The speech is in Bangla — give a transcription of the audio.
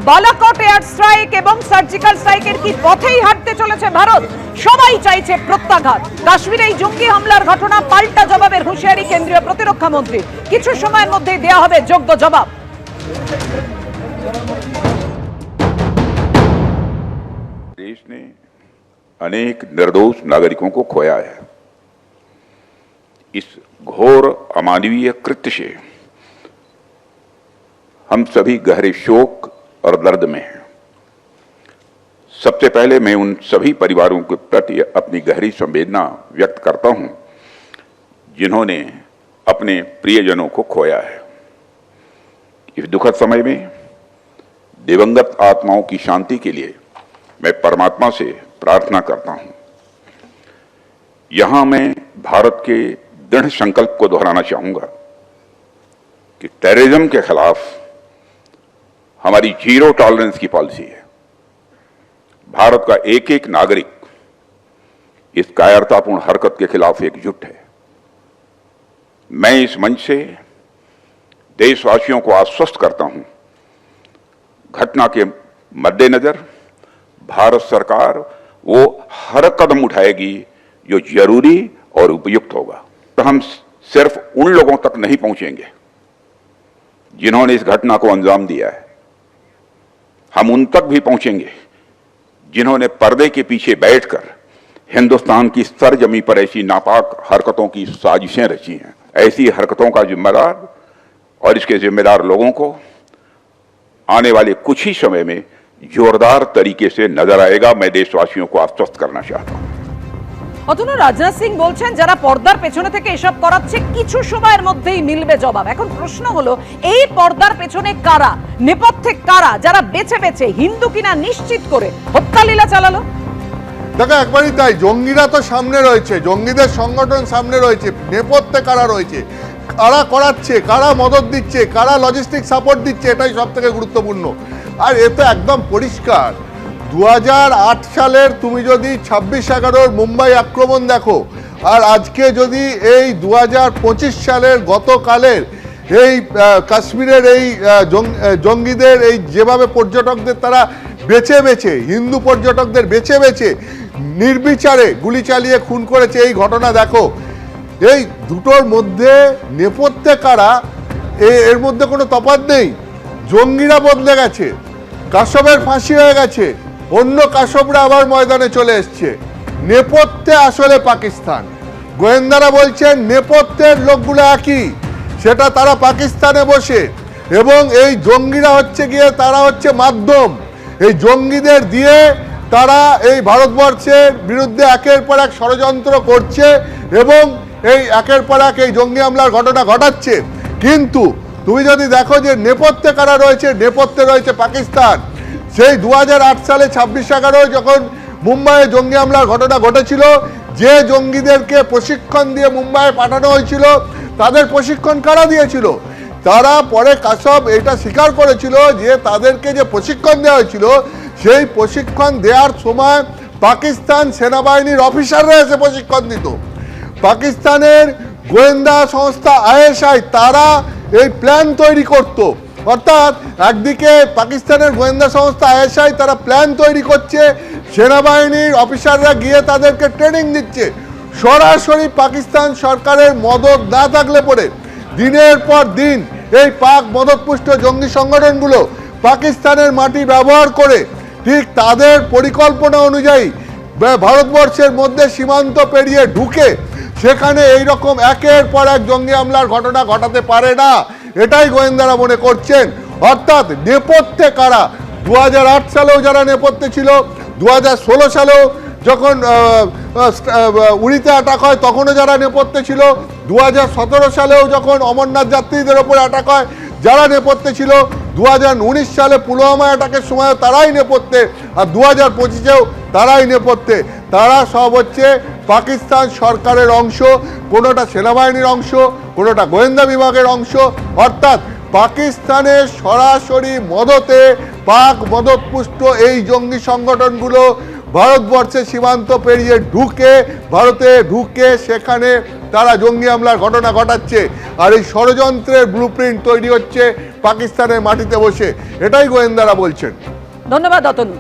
বালাকোট এয়ার স্ট্রাইক এবং সার্জিক্যাল স্ট্রাইকের কি পথেই হাঁটতে চলেছে ভারত? সবাই চাইছে প্রত্যাঘাত। কাশ্মীরে এই জঙ্গি হামলার ঘটনা পাল্টা জবাবের হুঁশিয়ারি কেন্দ্রীয় প্রতিরক্ষা মন্ত্রী। কিছু সময়ের মধ্যেই দেয়া হবে যোগ্য জবাব। देश ने अनेक निर्दोष नागरिकों को खोया है। इस घोर अमानवीय कृत्य से हम सभी गहरे शोक और दर्द में हैं। सबसे पहले मैं उन सभी परिवारों के प्रति अपनी गहरी संवेदना व्यक्त करता हूं जिन्होंने अपने प्रियजनों को खोया है। इस दुखद समय में दिवंगत आत्माओं की शांति के लिए मैं परमात्मा से प्रार्थना करता हूं। यहां मैं भारत के दृढ़ संकल्प को दोहराना चाहूंगा कि टेररिज्म के खिलाफ हमारी जीरो टॉलरेंस की पॉलिसी है। भारत का एक एक नागरिक इस कायरतापूर्ण हरकत के खिलाफ एकजुट है। मैं इस मंच से देशवासियों को आश्वस्त करता हूं, घटना के मद्देनजर भारत सरकार वो हर कदम उठाएगी जो जरूरी और उपयुक्त होगा। तो हम सिर्फ उन लोगों तक नहीं पहुंचेंगे जिन्होंने इस घटना को अंजाम दिया है, हम उन तक भी पहुंचेंगे जिन्होंने पर्दे के पीछे बैठकर हिंदुस्तान की सरजमी पर ऐसी नापाक हरकतों की साजिशें रची हैं। ऐसी हरकतों का जिम्मेदार और इसके जिम्मेदार लोगों को आने वाले कुछ ही समय में जोरदार तरीके से नजर आएगा। मैं देशवासियों को आश्वस्त करना चाहता हूं। অতনু, রাজনাথ সিং বলছেন যারা পর্দার পেছনে থেকে এসব করাচ্ছে কিছু সময়ের মধ্যেই মিলবে জবাব। এখন প্রশ্ন হলো, এই পর্দার পেছনে কারা, নেপথ্যে কারা, যারা বেছে বেছে হিন্দু কিনা নিশ্চিত করে হত্যালীলা চালালো? দেখো, একবারই তাই। জঙ্গিরা তো সামনে রয়েছে, জঙ্গিদের সংগঠন সামনে রয়েছে, নেপথ্যে কারা রয়েছে, কারা করাচ্ছে, কারা মদত দিচ্ছে, কারা লজিস্টিক সাপোর্ট দিচ্ছে, এটাই সব থেকে গুরুত্বপূর্ণ। আর এ তো একদম পরিষ্কার। 2008 সালের তুমি যদি 26/11 মুম্বাই আক্রমণ দেখো, আর আজকে যদি এই 2025 সালের গতকালের এই কাশ্মীরের এই জঙ্গিদের এই যেভাবে পর্যটকদের তারা বেছে বেছে, হিন্দু পর্যটকদের বেছে বেছে নির্বিচারে গুলি চালিয়ে খুন করেছে, এই ঘটনা দেখো। এই দুটোর মধ্যে নেপথ্যে কারা, এর মধ্যে কোনো তফাৎ নেই। জঙ্গিরা বদলে গেছে, কাশবের ফাঁসি হয়ে গেছে, অন্য কাশবরা আবার ময়দানে চলে এসছে। নেপথ্যে আসলে পাকিস্তান। গোয়েন্দারা বলছেন নেপথ্যের লোকগুলো একই, সেটা তারা পাকিস্তানে বসে, এবং এই জঙ্গিরা হচ্ছে গিয়ে তারা হচ্ছে মাধ্যম। এই জঙ্গিদের দিয়ে তারা এই ভারতবর্ষের বিরুদ্ধে একের পর এক ষড়যন্ত্র করছে এবং এই একের পর এক এই জঙ্গি হামলার ঘটনা ঘটাচ্ছে। কিন্তু তুমি যদি দেখো যে নেপথ্যে কারা রয়েছে, নেপথ্যে রয়েছে পাকিস্তান। সেই 2008 সালে 26/11 যখন মুম্বাইয়ে জঙ্গি হামলার ঘটনা ঘটেছিল, যে জঙ্গিদেরকে প্রশিক্ষণ দিয়ে মুম্বাইয়ে পাঠানো হয়েছিল, তাদের প্রশিক্ষণ কারা দিয়েছিল? তারা পরে কাশব এটা স্বীকার করেছিল যে তাদেরকে যে প্রশিক্ষণ দেওয়া হয়েছিল, সেই প্রশিক্ষণ দেওয়ার সময় পাকিস্তান সেনাবাহিনীর অফিসাররা এসে প্রশিক্ষণ দিত। পাকিস্তানের গোয়েন্দা সংস্থা ISI তারা এই প্ল্যান তৈরি করত। অর্থাৎ একদিকে পাকিস্তানের গোয়েন্দা সংস্থা ISI তারা প্ল্যান তৈরি করছে, সেনাবাহিনীর অফিসাররা গিয়ে তাদেরকে ট্রেনিং দিচ্ছে। সরাসরি পাকিস্তান সরকারের মদত না থাকলে পরে দিনের পর দিন এই পাক মদতপুষ্ট জঙ্গি সংগঠনগুলো পাকিস্তানের মাটি ব্যবহার করে ঠিক তাদের পরিকল্পনা অনুযায়ী ভারতবর্ষের মধ্যে সীমান্ত পেরিয়ে ঢুকে সেখানে এইরকম একের পর এক জঙ্গি হামলার ঘটনা ঘটাতে পারে না, এটাই গোয়েন্দারা মনে করছেন। অর্থাৎ নেপথ্যে কারা? 2008 সালেও যারা নেপথ্যে ছিল, 2016 সালেও যখন উড়িতে অ্যাটাক হয় তখনও যারা নেপথ্যে ছিল, 2017 সালেও যখন অমরনাথ যাত্রীদের ওপর অ্যাটাক হয় যারা নেপথ্যে ছিল, 2019 সালে পুলওয়ামা অ্যাটাকের সময়ও তারাই নেপথ্যে, আর 2025-এও তারাই নেপথ্যে। তারা সব হচ্ছে পাকিস্তান সরকারের অংশ, কোনোটা সেনাবাহিনীর অংশ, কোনোটা গোয়েন্দা বিভাগের অংশ। অর্থাৎ পাকিস্তানের সরাসরি মদতে পাক মদতপুষ্ট এই জঙ্গি সংগঠনগুলো ভারতবর্ষের সীমান্ত পেরিয়ে ভারতে ঢুকে সেখানে তারা জঙ্গি হামলার ঘটনা ঘটাচ্ছে। আর এই ষড়যন্ত্রের ব্লুপ্রিন্ট তৈরি হচ্ছে পাকিস্তানের মাটিতে বসে, এটাই গোয়েন্দারা বলছেন। ধন্যবাদ অতনু।